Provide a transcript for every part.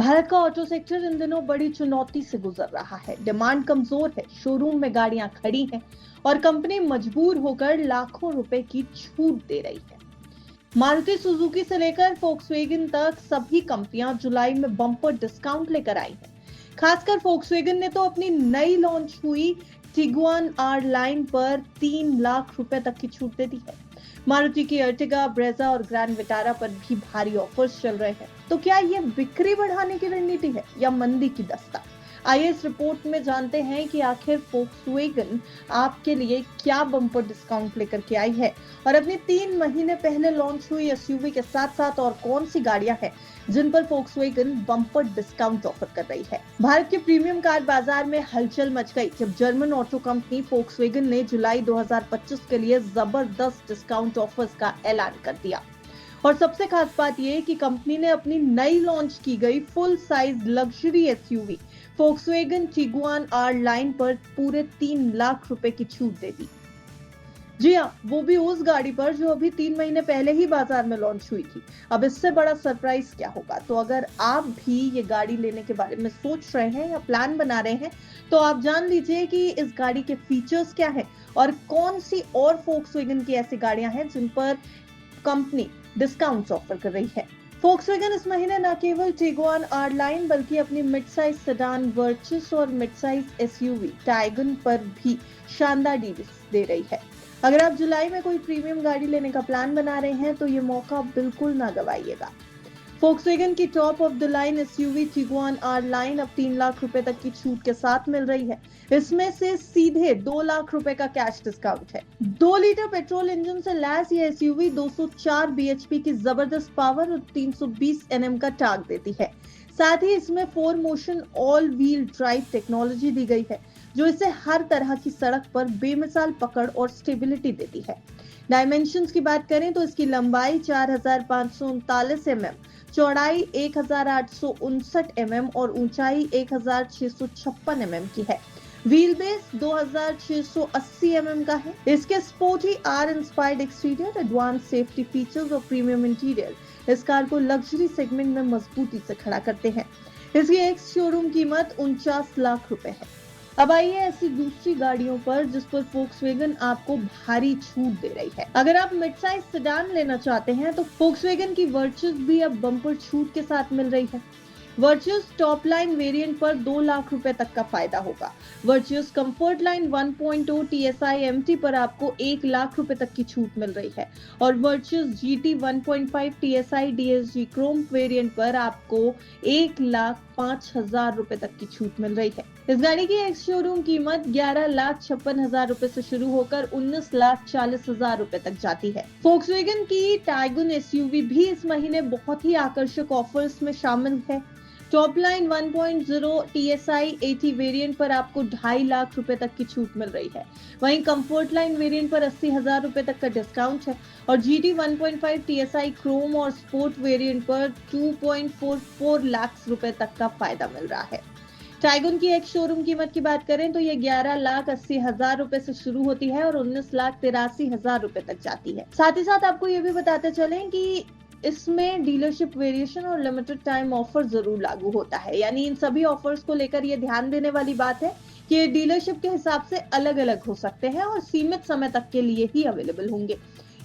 भारत का auto sector in दिनों बड़ी चुनौती से गुजर रहा है। डिमांड कमजोर है, शोरूम में गाड़ियां खड़ी हैं और कंपनी मजबूर होकर लाखों रुपए की छूट दे रही है। मारुति सुजुकी से लेकर फोक्सवैगन तक सभी कंपनियां जुलाई में बम्पर डिस्काउंट लेकर आई हैं। खासकर फोक्सवैगन ने तो अपनी नई लॉन्च हुई टिगुआन आर लाइन पर 3 लाख रुपए तक की छूट दे दी है। मारुति की अर्टिगा, ब्रेजा और ग्रैंड विटारा पर भी भारी ऑफर्स चल रहे हैं। तो क्या ये बिक्री बढ़ाने की रणनीति है या मंदी की दस्तक? आइए इस रिपोर्ट में जानते हैं कि आखिर फोक्सवैगन आपके लिए क्या बम्पर डिस्काउंट लेकर के आई है और अपनी 3 महीने पहले लॉन्च हुई एसयूवी के साथ साथ और कौन सी गाड़ियां हैं जिन पर फोक्सवैगन बम्पर डिस्काउंट ऑफर कर रही है। भारत के प्रीमियम कार बाजार में हलचल मच गई जब जर्मन ऑटो कंपनी फोक्सवैगन ने जुलाई 2025 के लिए जबरदस्त डिस्काउंट ऑफर्स का ऐलान कर दिया। और सबसे खास बात यह कि कंपनी ने अपनी नई लॉन्च की गई full size luxury SUV Volkswagen Tiguan R line पर पूरे 3 लाख रुपए की छूट दे दी। जी हाँ, वो भी उस गाड़ी पर जो अभी 3 महीने पहले ही बाजार में लॉन्च हुई थी। अब इससे बड़ा सरप्राइज क्या होगा? तो अगर आप भी ये गाड़ी लेने के बारे में सोच रहे हैं या प्लान बना रहे हैं तो आप जान लीजिए कि इस गाड़ी के फीचर्स क्या हैं और कौन सी और फोक्सवैगन की ऐसी गाड़ियां हैं जिन पर कंपनी डिस्काउंट्स ऑफर कर रही है। फोक्सवैगन इस महीने न केवल टिगुआन आर लाइन बल्कि अपनी मिड साइज सेडान वर्चस और मिड साइज एसयूवी टाइगन पर भी शानदार डील्स दे रही है। अगर आप जुलाई में कोई प्रीमियम गाड़ी लेने का प्लान बना रहे हैं तो ये मौका बिल्कुल ना गवाइएगा। फोक्सवैगन की top of the line SUV Tiguan R line अब 3 लाख रुपए तक की छूट के साथ मिल रही है। इसमें से सीधे 2 लाख रुपए का कैश डिस्काउंट है। 2 लीटर पेट्रोल इंजन से लैस ये एसयूवी 204 बीएचपी की जबरदस्त पावर और 320 एनएम का टार्क देती है। साथ ही इसमें 4 motion all wheel drive technology दी गई है जो इसे हर तरह की सड़क पर बेमिसाल पकड़ और स्टेबिलिटी देती है। डायमेंशंस की बात करें तो इसकी लंबाई 4539 mm, चौड़ाई 1859 mm और ऊंचाई 1656 mm की है। व्हील बेस 2680 mm का है। इसके sporty R inspired exterior, advance safety features और प्रीमियम इंटीरियर इस कार को लग्जरी सेगमेंट में मजबूती से खड़ा करते हैं। इसकी एक्स शोरूम कीमत 49 लाख रुपए है। अब आइए ऐसी दूसरी गाड़ियों पर जिस पर फोक्सवैगन आपको भारी छूट दे रही है। अगर आप मिड साइज सेडान लेना चाहते हैं तो फोक्सवैगन की वर्चस भी अब बम्पर छूट के साथ मिल रही है। वर्चस टॉप लाइन वेरिएंट पर 2 लाख रुपए तक का फायदा होगा। वर्चस कंफर्ट लाइन 1.0 TSI MT पर आपको 1 लाख रुपए तक की छूट मिल रही है और वर्चस GT 1.5 TSI DSG Chrome variant पर आपको 1,05,000 रुपए तक की छूट मिल रही है। इस गाड़ी की एक्स शोरूम कीमत 11,56,000 रुपए से शुरू होकर 19,40,000 रुपए तक जाती है। फोक्सवैगन की टाइगन एसयूवी भी इस महीने बहुत ही आकर्षक ऑफर्स में शामिल है। Top line 1.0 TSI AT variant पर आपको 2.5 लाख रुपए तक की छूट मिल रही है। वहीं कंफर्ट लाइन वेरिएंट पर 80,000 रुपए तक का डिस्काउंट है और GT 1.5 TSI क्रोम और स्पोर्ट वेरिएंट पर 2.44 लाख रुपए तक का फायदा मिल रहा है। टाइगन की एक शोरूम कीमत की बात करें तो ये 11,80,000 रुपए से शुरू होती है और 19,83,000 रुपए तक जाती है। साथ ही साथ आपको ये भी बताते चलें कि इसमें डीलरशिप वेरिएशन और लिमिटेड टाइम ऑफर जरूर लागू होता है। यानी इन सभी ऑफर्स को लेकर ये ध्यान देने वाली बात है कि ये डीलरशिप के हिसाब से अलग अलग हो सकते हैं और सीमित समय तक के लिए ही अवेलेबल होंगे।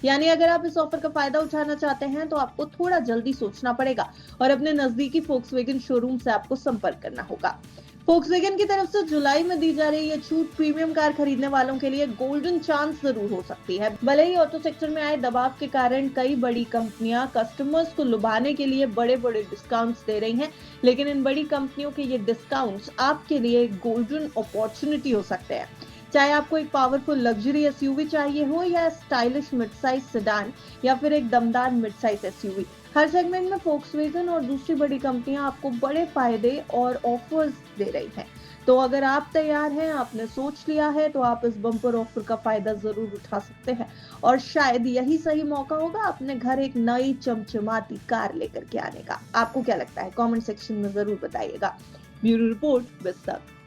यानी अगर आप इस ऑफर का फायदा उठाना चाहते हैं तो आपको थोड़ा जल्दी सोचना पड़ेगा और अपने नजदीकी फोक्सवैगन शोरूम से आपको संपर्क करना होगा। फोक्सवैगन की तरफ से जुलाई में दी जा रही ये छूट प्रीमियम कार खरीदने वालों के लिए गोल्डन चांस जरूर हो सकती है। भले ही ऑटो सेक्टर में आए दबाव के कारण कई बड़ी कंपनियां कस्टमर्स को लुभाने के लिए बड़े बड़े डिस्काउंट्स दे रही हैं, लेकिन इन बड़ी कंपनियों के ये डिस्काउंट्स आपके लिए एक गोल्डन अपॉर्चुनिटी हो सकते हैं। चाहे आपको एक पावरफुल लग्जरी एसयूवी चाहिए हो या स्टाइलिश मिड साइज सेडान या फिर एक दमदार मिड साइज एसयूवी, हर सेगमेंट में फोक्सवैगन और दूसरी बड़ी कंपनियां आपको बड़े फायदे और ऑफर्स दे रही हैं। तो अगर आप तैयार हैं, आपने सोच लिया है, तो आप इस बम्पर ऑफर का फायदा जरूर उठा सकते हैं और शायद यही सही मौका होगा अपने घर एक नई चमचमाती कार लेकर के आने का। आपको क्या लगता है? कमेंट सेक्शन में जरूर बताइएगा। Bureau report, best of luck.